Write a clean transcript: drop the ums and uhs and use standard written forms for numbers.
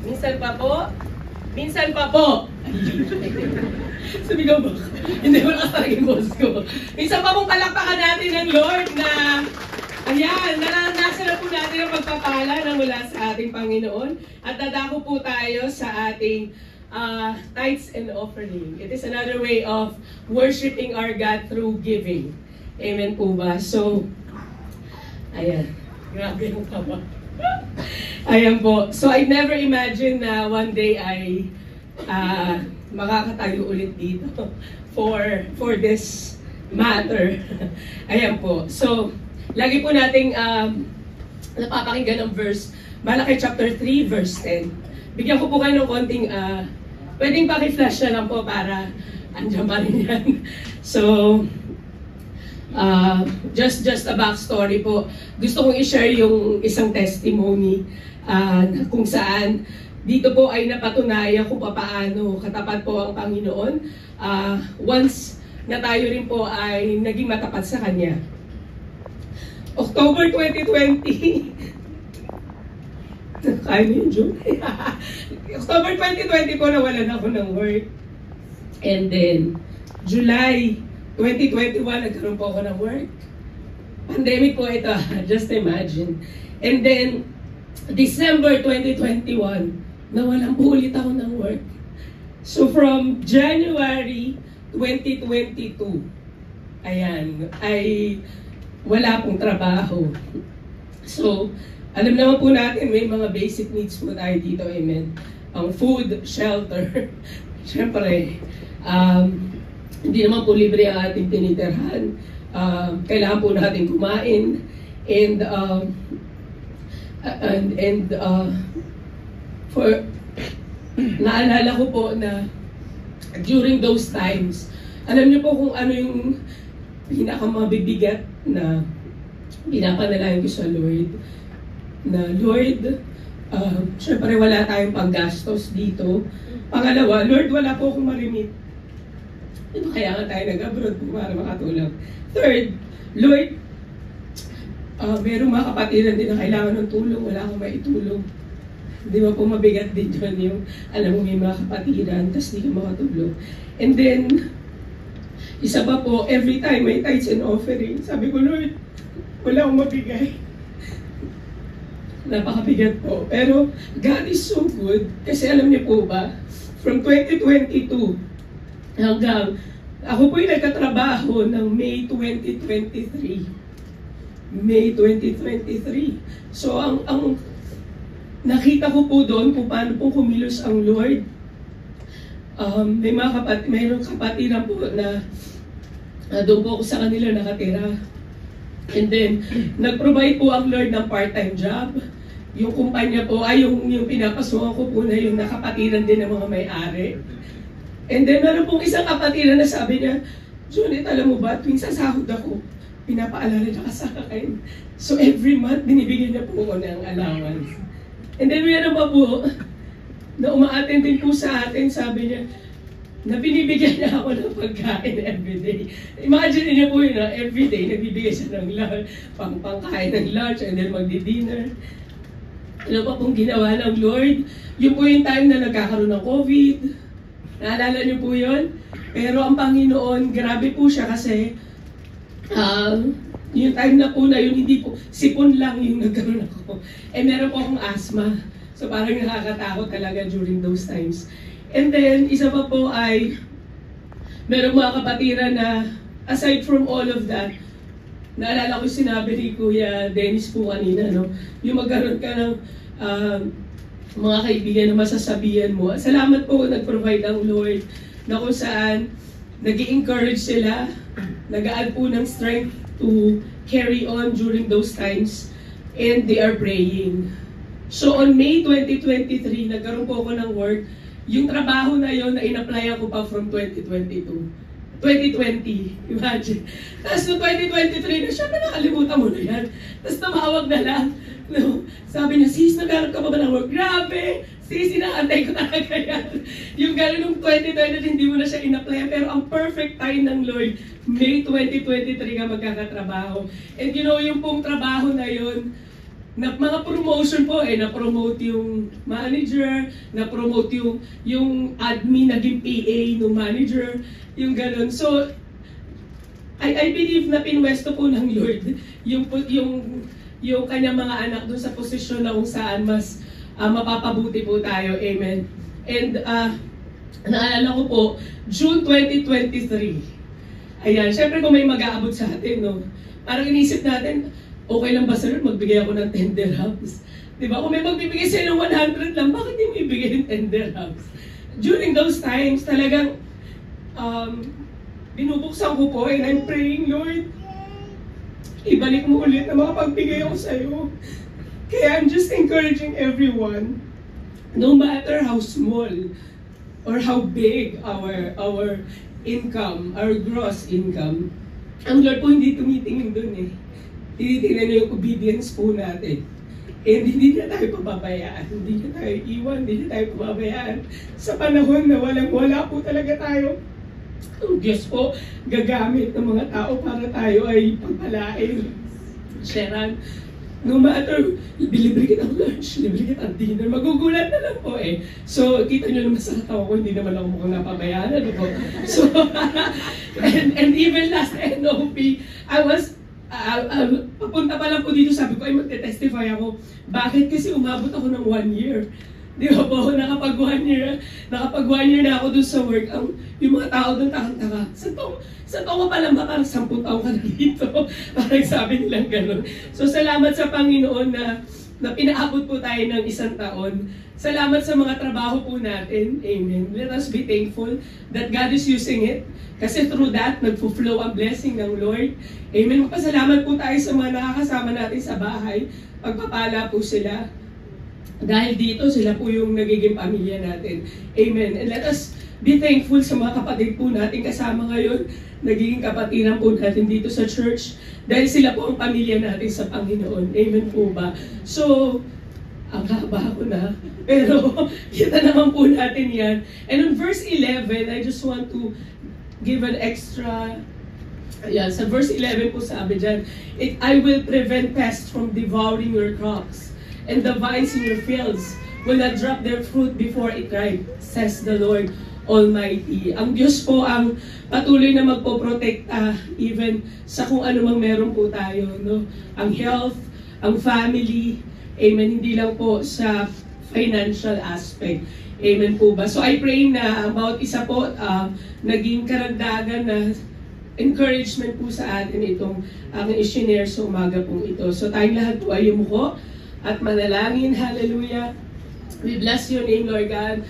Minsan pa po. Minsan pa po. Sumigaw ba? Hindi mo nakasarag yung boss ko. Minsan pa pong palakpakan natin ng Lord na ayan, naranasan na po natin ang pagpapala na mula sa ating Panginoon. At dadako po tayo sa ating tithes and offering. It is another way of worshiping our God through giving. Amen po ba? So, ayan. Grabe yung tawa. Ayan po. So, I never imagined na one day ay makakatayo ulit dito for this matter. Ayan po. So, lagi po nating napapakinggan ang verse, Malaki chapter 3, verse 10. Bigyan ko po kayo ng konting, pwedeng paki-flash na lang po para andyan pa rin yan. So, just a backstory po. Gusto kong i-share yung isang testimony kung saan dito po ay napatunayan kung paano katapat po ang Panginoon once na tayo rin po ay naging matapat sa Kanya. October 2020, kaya niyo yung June? October 2020 po nawalan ako ng work. And then, July 2021, nagkaroon po ako ng work. Pandemic po ito, just imagine. And then, December 2021, nawalan po ulit ako ng work. So from January 2022, ayan, ay wala pong trabaho. So, alam naman po natin, may mga basic needs po tayo dito, amen. Ang food, shelter, syempre, hindi naman po libre ang ating tinitirhan. Kailangan po natin kumain. And naalala ko po na during those times, alam niyo po kung ano yung pinakamabibigat na pinapanalangin ko sa Lord. Na Lord, syempre wala tayong panggastos dito. Pangalawa, Lord, wala po akong marimit. Kaya nga tayo nag-abroad para makatulong. Third, Lord, merong mga kapatiran din na kailangan ng tulong, wala akong maitulong. Di ba po mabigat din yun yung, alam mo may mga kapatiran, tapos di ka makatulong. And then, isa pa po, every time may tithes and offering, sabi ko, Lord, wala akong mabigay. Napakabigat po. Pero God is so good. Kasi alam niyo po ba, from 2022 hanggang ako po yung nagkatrabaho ng May 2023. May 2023. So ang nakita ko po doon kung paano po kumilos ang Lord. Mayroong kapatiran po na doon po ako sa kanila nakatira. And then, nag-provide po ang Lord ng part-time job. Yung kumpanya po, yung pinapasukan ko po na yung nakapatiran din ng mga may-ari. And then, meron pong isang kapatiran na sabi niya, Junit, alam mo ba, tuwing sasahod ako, pinapaalala niya ka sa akin. So, every month, binibigyan niya po ako ng allowance. And then, meron pa po, na uma-attend din po sa atin, sabi niya, na binibigyan niya ako ng pagkain everyday. Imagine niyo po yun na everyday, nagbibigay siya ng pangkain ng lunch and then magdi-dinner. Ano pa pong ginawa ng Lord? Yun po yung time na nagkakaroon ng COVID. Naalala niyo po yun? Pero ang Panginoon, grabe po siya kasi yung time na po na yun, hindi po, sipon lang yung nagkaroon ako. Eh meron po akong asthma. So parang nakakatakot talaga during those times. And then, isa pa po ay, meron mga kapatiran na, aside from all of that, naalala ko sinabi ni Kuya Dennis po kanina, no? Yung magkaroon ka ng mga kaibigan na masasabihan mo. Salamat po, nag-provide ang Lord na kung saan nag-i-encourage sila, nag-add po ng strength to carry on during those times, and they are praying. So on May 2023, nagkaroon po ako ng work. Yung trabaho na yon na in-applyan ko pa from 2020, imagine. Tapos no 2023 na siya, nakalimutan mo na yan. Tapos tumawag na lang. No? Sabi niya, sis, nagkaroon ka pa ba ng work? Grabe! Sis, inaantay ko talaga yan. Yung gano'n nung 2020, hindi mo na siya in-applyan. Pero ang perfect time ng Lord, May 2023 ka magkakatrabaho. And you know, yung pong trabaho na yon, mga promotion po, na-promote yung manager, na-promote yung admin, naging PA ng manager, yung ganun. So, I believe na pinwesto po ng Lord yung kanyang mga anak doon sa posisyon na kung saan mas mapapabuti po tayo. Amen. And naalala ko po, June 2023. Ayan, syempre kung may mag-aabot sa atin, no? Parang inisip natin, okay lang ba sir, magbigay ako ng 10 dirhams? Diba? Kung may magbibigay sa'yo ng 100 lang, bakit di mo ibigay ng 10 dirhams? During those times, talagang binubuksan ko po and I'm praying, Lord, ibalik mo ulit na makapagbigay ako sa'yo. Kaya I'm just encouraging everyone, no matter how small or how big our income, our gross income, ang Lord po hindi tumitingin dun eh. Tinitingnan niya yung obedience po natin. And hindi niya tayo pababayaan, hindi niya tayo iwan, hindi niya tayo pababayaan. Sa panahon na walang-wala po talaga tayo, ang Diyos po gagamit ng mga tao para tayo ay pagpalain. Sharon, no matter, libre kita ng lunch, libre kita ng dinner, magugulat na lang po eh. So, kita nyo naman sa katawa ko, hindi naman ako mukhang napabayaan, ano po. So, and even last NOP, I was, papunta pa lang po dito, sabi ko, ay magte-testify ako. Bakit? Kasi umabot ako ng 1 year. Di ba po, nakapag 1 year na ako dun sa work. Yung mga tao dun takang-taka. Sa taon pa lang ba? Parang 10 taon ka na dito. Parang sabi nilang gano'n. So salamat sa Panginoon na pinaabot po tayo ng 1 taon. Salamat sa mga trabaho po natin. Amen. Let us be thankful that God is using it. Kasi through that, nagpo-flow ang blessing ng Lord. Amen. Magpasalamat po tayo sa mga nakakasama natin sa bahay. Pagpapala po sila. Dahil dito, sila po yung nagiging pamilya natin. Amen. And let us be thankful sa mga kapatid po natin kasama ngayon. Nagiging kapatiran po natin dito sa church. Dahil sila po ang pamilya natin sa Panginoon. Amen po ba? So, ang haba ko na. Pero, kita naman po natin yan. And on verse 11, I just want to give an extra. Ayan, sa verse 11 po sabi dyan, I will prevent pests from devouring your crops, and the vines in your fields will not drop their fruit before it ripe, says the Lord Almighty. Ang Diyos po ang patuloy na magpoprotekta even sa kung ano mang meron po tayo. No? Ang health, ang family, amen, hindi lang po sa financial aspect. Amen po ba? So I pray na about isa po, naging karagdagan na encouragement po sa atin itong aking i-share sa umaga pong ito. So tayong lahat po ay yumuko at manalangin. Hallelujah. We bless your name, Lord God.